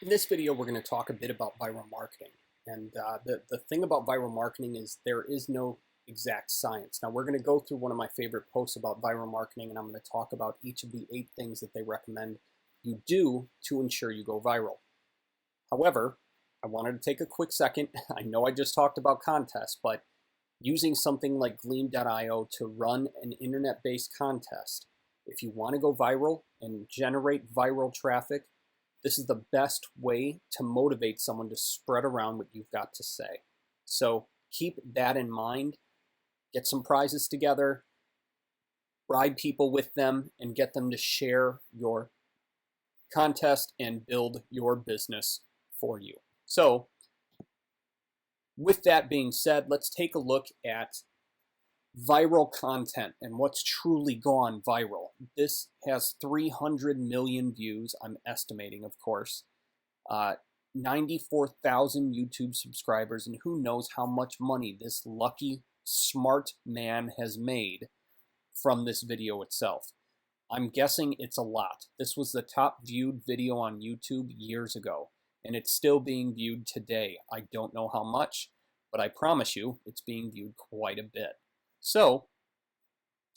In this video, we're going to talk a bit about viral marketing. And the thing about viral marketing is there is no exact science. Now, we're going to go through one of my favorite posts about viral marketing, and I'm going to talk about each of the 8 things that they recommend you do to ensure you go viral. However, I wanted to take a quick second. I know I just talked about contests, but using something like Gleam.io to run an internet-based contest, if you want to go viral and generate viral traffic, this is the best way to motivate someone to spread around what you've got to say. So keep that in mind. Get some prizes together, bribe people with them, and get them to share your contest and build your business for you. So with that being said, let's take a look at viral content and what's truly gone viral. This has 300 million views, I'm estimating, of course. 94,000 YouTube subscribers, and who knows how much money this lucky, smart man has made from this video itself. I'm guessing it's a lot. This was the top viewed video on YouTube years ago, and it's still being viewed today. I don't know how much, but I promise you it's being viewed quite a bit. So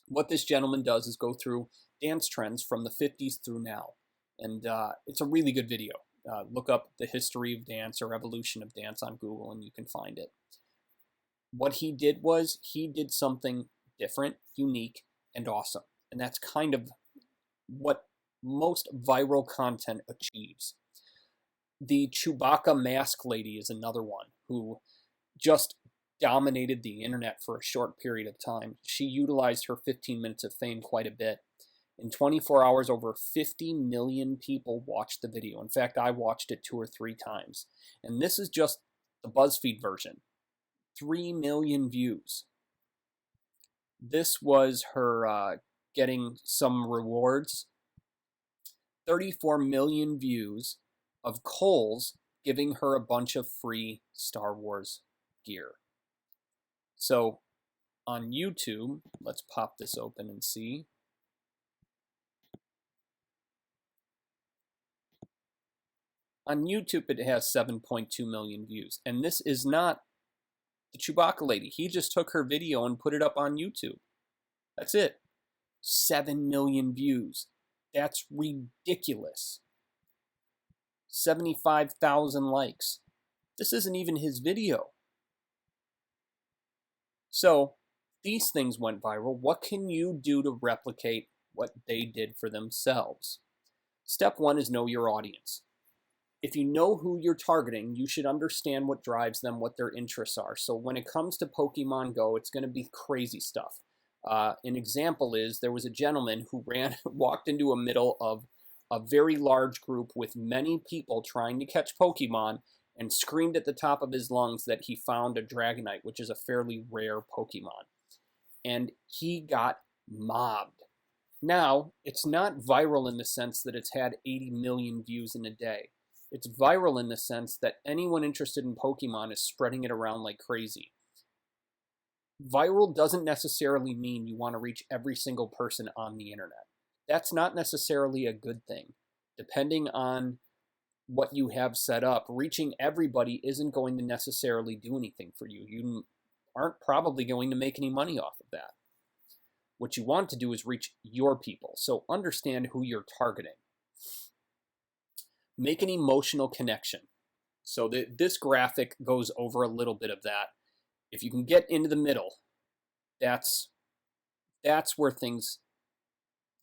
what this gentleman does is go through dance trends from the 50s through now. And it's a really good video. Look up the history of dance or evolution of dance on Google and you can find it. What he did was he did something different, unique, and awesome. And that's kind of what most viral content achieves. The Chewbacca mask lady is another one who just dominated the internet for a short period of time. She utilized her 15 minutes of fame quite a bit. In 24 hours, over 50 million people watched the video. In fact, I watched it 2 or 3 times. And this is just the BuzzFeed version. 3 million views. This was her getting some rewards. 34 million views of Kohl's giving her a bunch of free Star Wars gear. So on YouTube, let's pop this open and see. On YouTube, it has 7.2 million views. And this is not the Chewbacca lady. He just took her video and put it up on YouTube. That's it. 7 million views. That's ridiculous. 75,000 likes. This isn't even his video. So these things went viral. What can you do to replicate what they did for themselves? Step 1 is know your audience. If you know who you're targeting, you should understand what drives them, what their interests are. So when it comes to Pokemon Go, it's going to be crazy stuff. An example is there was a gentleman who walked into a middle of a very large group with many people trying to catch Pokemon and screamed at the top of his lungs that he found a Dragonite, which is a fairly rare Pokemon. And he got mobbed. Now, it's not viral in the sense that it's had 80 million views in a day. It's viral in the sense that anyone interested in Pokemon is spreading it around like crazy. Viral doesn't necessarily mean you want to reach every single person on the internet. That's not necessarily a good thing. Depending on what you have set up, reaching everybody isn't going to necessarily do anything for you. You aren't probably going to make any money off of that. What you want to do is reach your people. So understand who you're targeting. Make an emotional connection. So this graphic goes over a little bit of that. If you can get into the middle, that's where things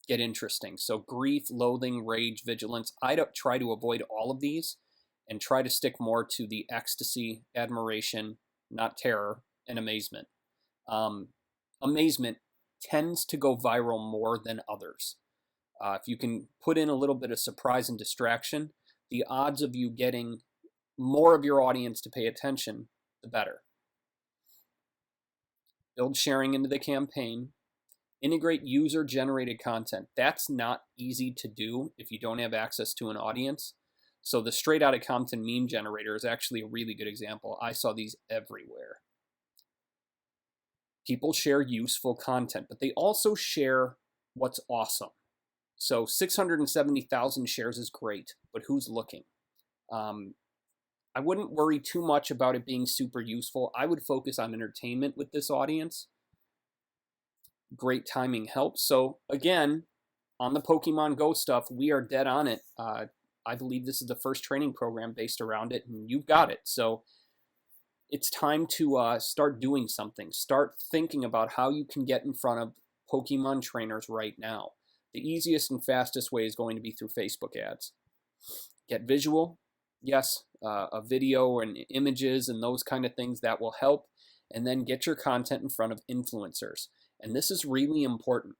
get interesting. So grief, loathing, rage, vigilance. I don't try to avoid all of these and try to stick more to the ecstasy, admiration, not terror, and amazement. Amazement tends to go viral more than others. If you can put in a little bit of surprise and distraction, the odds of you getting more of your audience to pay attention, the better. Build sharing into the campaign. Integrate user-generated content. That's not easy to do if you don't have access to an audience. So the Straight Outta Compton meme generator is actually a really good example. I saw these everywhere. People share useful content, but they also share what's awesome. So 670,000 shares is great, but who's looking? I wouldn't worry too much about it being super useful. I would focus on entertainment with this audience. Great timing helps. So again, on the Pokemon Go stuff, we are dead on it. I believe this is the first training program based around it, and you've got it. So it's time to start doing something. Start thinking about how you can get in front of Pokemon trainers right now. The easiest and fastest way is going to be through Facebook ads. Get visual, yes, a video and images and those kind of things, that will help. And then get your content in front of influencers. And this is really important.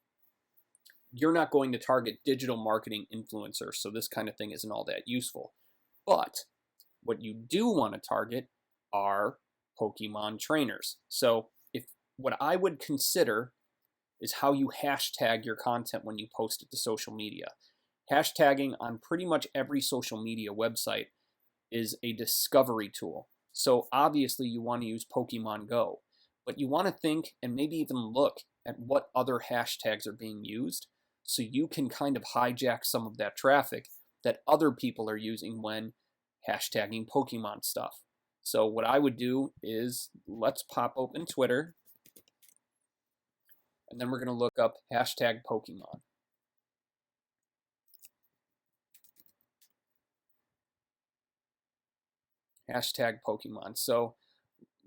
You're not going to target digital marketing influencers, so this kind of thing isn't all that useful. But what you do want to target are Pokemon trainers. So what I would consider is how you hashtag your content when you post it to social media. Hashtagging on pretty much every social media website is a discovery tool. So obviously you want to use Pokemon Go, but you want to think and maybe even look at what other hashtags are being used so you can kind of hijack some of that traffic that other people are using when hashtagging Pokemon stuff. So what I would do is, let's pop open Twitter, and then we're going to look up hashtag Pokemon. Hashtag Pokemon. So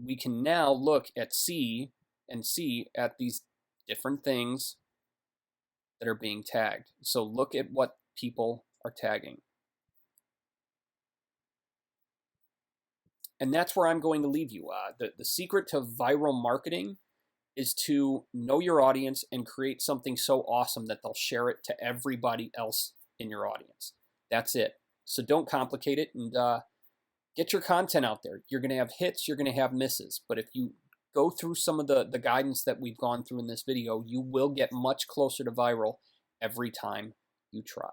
we can now look at see at these different things that are being tagged. So look at what people are tagging. And that's where I'm going to leave you. The secret to viral marketing is to know your audience and create something so awesome that they'll share it to everybody else in your audience. That's it. So don't complicate it, and get your content out there. You're going to have hits, you're going to have misses. But if you go through some of the guidance that we've gone through in this video, you will get much closer to viral every time you try.